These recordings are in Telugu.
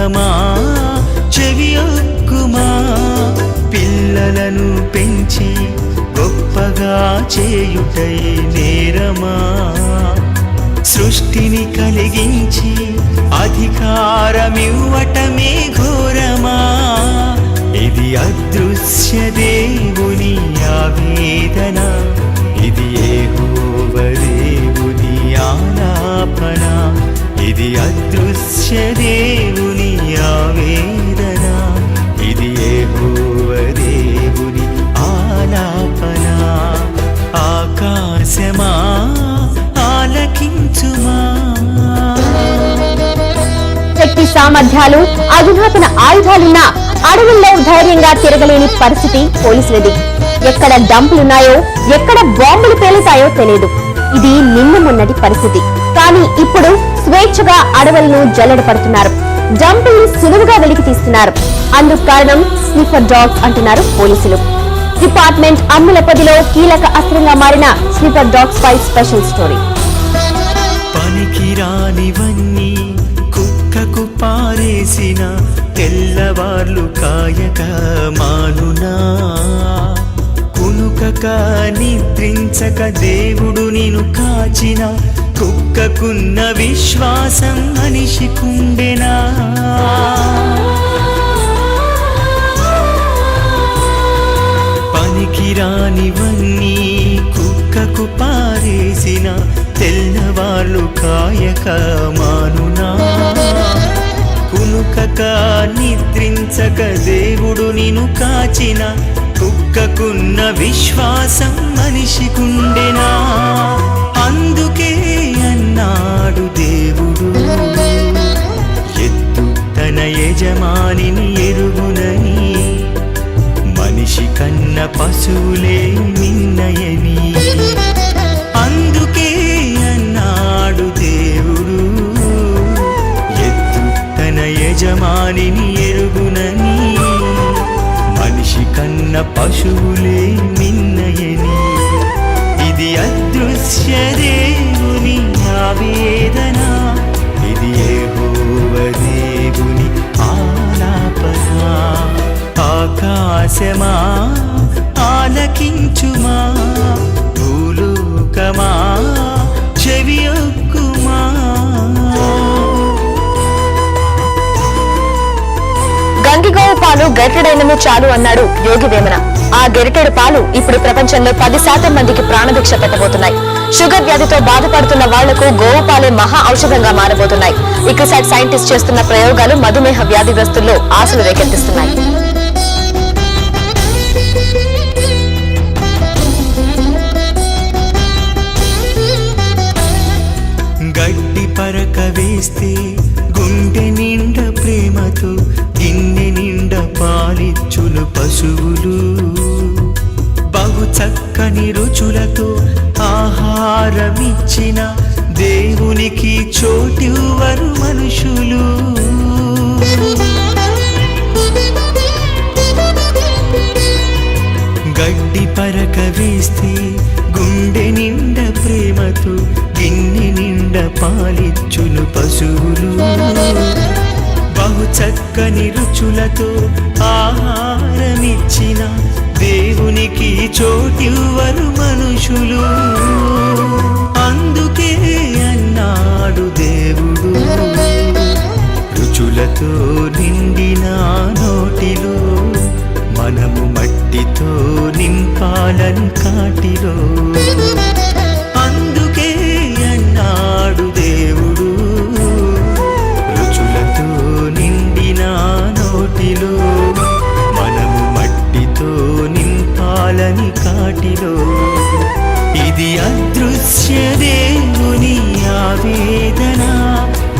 భూలోకమా చెవియొక్కుమా, పిల్లలను పెంచి గొప్పగా చేయుటై నేరమా, సృష్టిని కలిగించి అధికారమివ్వటమే ఘోరమా, ఇది అదృశ్య దేవుని ఆవేదన, ఇది యెహోవా దేవుని ఆలాపన, ఇది అదృశ్య దేవుని ఆవేదన, ఇది యెహోవా దేవుని ఆలాపన. ఆకాశమా ఆలకించుమా. శక్తి సామర్థ్యాలు అధునాతన ఆయుధాలున్న అడవుల్లో ధైర్యంగా తిరగలేని పరిస్థితి పోలీసులది. ఎక్కడ డంపులున్నాయో ఎక్కడ బాంబులు పేలుతాయో తెలియదు. ఇది నిన్న మొన్నటి పరిస్థితి. కానీ ఇప్పుడు స్వేచ్ఛగా అడవులను జల్లెడ పడుతున్నారు. డంపుల్ని సులువుగా వెలికి తీస్తున్నారు. అందుకు కారణం స్నిఫర్ డాగ్స్ అంటున్నారు పోలీసులు. డిపార్ట్మెంట్ అమ్ముల పదిలో కీలక అస్త్రంగా మారిన స్నిఫర్ డాగ్స్ పై స్పెషల్ స్టోరీ. పనికిరానివన్నీ కుక్కకు పారేసిన తెల్లవార్లు కాయక మానునా, కునుకక నిద్రించక దేవుడు నిన్ను కాచిన కుక్కకున్న విశ్వాసం మనిషికుండెనా. పనికిరానివన్నీ కుక్కకు పారేసిన తెల్లవార్లు కాయక మానునా, కునుకక నిద్రించక దేవుడు నిన్ను కాచిన కుక్కకున్న విశ్వాసం మనిషికుండెనా. అందుకే అన్నాడు దేవుడు, ఎద్దు తన యజమానిని ఎరుగునని, మనిషి కన్న పశువులే నిన్నయని. అందుకే అన్నాడు దేవుడు, ఎద్దు తన యజమానిని ఎరుగునని, మనిషి కన్న పశువులే నిన్నయని. ఇది అదృశ్య దేవుని ఆవేదన, ఇది యెహోవా దేవుని ఆలాపన. ఆకాశమా ఆలకించుమా, భూలోకమా చెవియొక్కుమా. గంగిగోవు పాలు గరిటెడైనను చాలు అన్నాడు యోగి వేమన. ఆ గరిటెడు పాలు ఇప్పుడు ప్రపంచంలో 10% మందికి ప్రాణభిక్ష పెట్టబోతున్నాయి. షుగర్ వ్యాధితో బాధపడుతున్న వాళ్లకు గోవు పాలే మహా ఔషధంగా మారబోతున్నాయి. ఇక్రిసాట్ సైంటిస్ట్ చేస్తున్న ప్రయోగాలు మధుమేహ వ్యాధిగ్రస్తుల్లో ఆశలు రేకెత్తిస్తున్నాయి. గడ్డి పరక వేస్తే గుండె నిండా ప్రేమతో గిన్నె నిండా పాలిచ్చును పశువులు, బహు చక్కని రుచులతో ఆహారమిచ్చిన దేవునికి చోటివ్వరు మనుషులు. గడ్డి పరక వేస్తే గుండె నిండా ప్రేమతో గిన్నె నిండా పాలిచ్చును పశువులు, బహు చక్కని రుచులతో ఆహారమిచ్చిన దేవునికి చోటివ్వరు మనుషులు. అందుకే అన్నాడు దేవుడు, రుచులతో నిండిన నోటిలో మనము మట్టితో నింపాలని కాటిలో. అందుకే అన్నాడు దేవుడు, రుచులతో నిండిన నోటిలో మనము మట్టితో నింపాలని కాటిలో. ఇది అదృశ్య దేవుని ఆవేదన,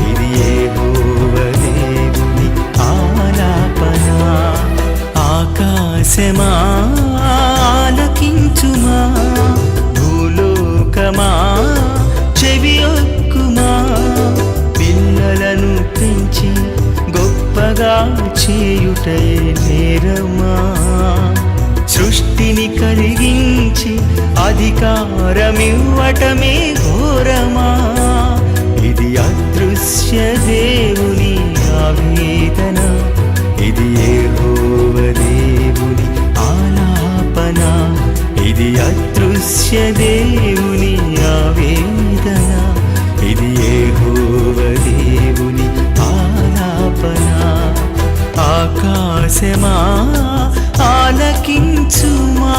ఇది యెహోవా దేవుని ఆలాపన. ఆకాశమా ఆలకించుమా, భూలోకమా చెవియొక్కుమా, పిల్లలను పెంచి గొప్పగా చేయుటై నేరమా, సృష్టిని కలిగించి అధికారమివ్వటమే ఘోరమా, ఇది అదృశ్య దేవుని ఆవేదన. ఇది అదృశ్య దేవుని ఆవేదన, ఇది యెహోవా దేవుని ఆలాపన. ఆకాశమా ఆలకించుమా,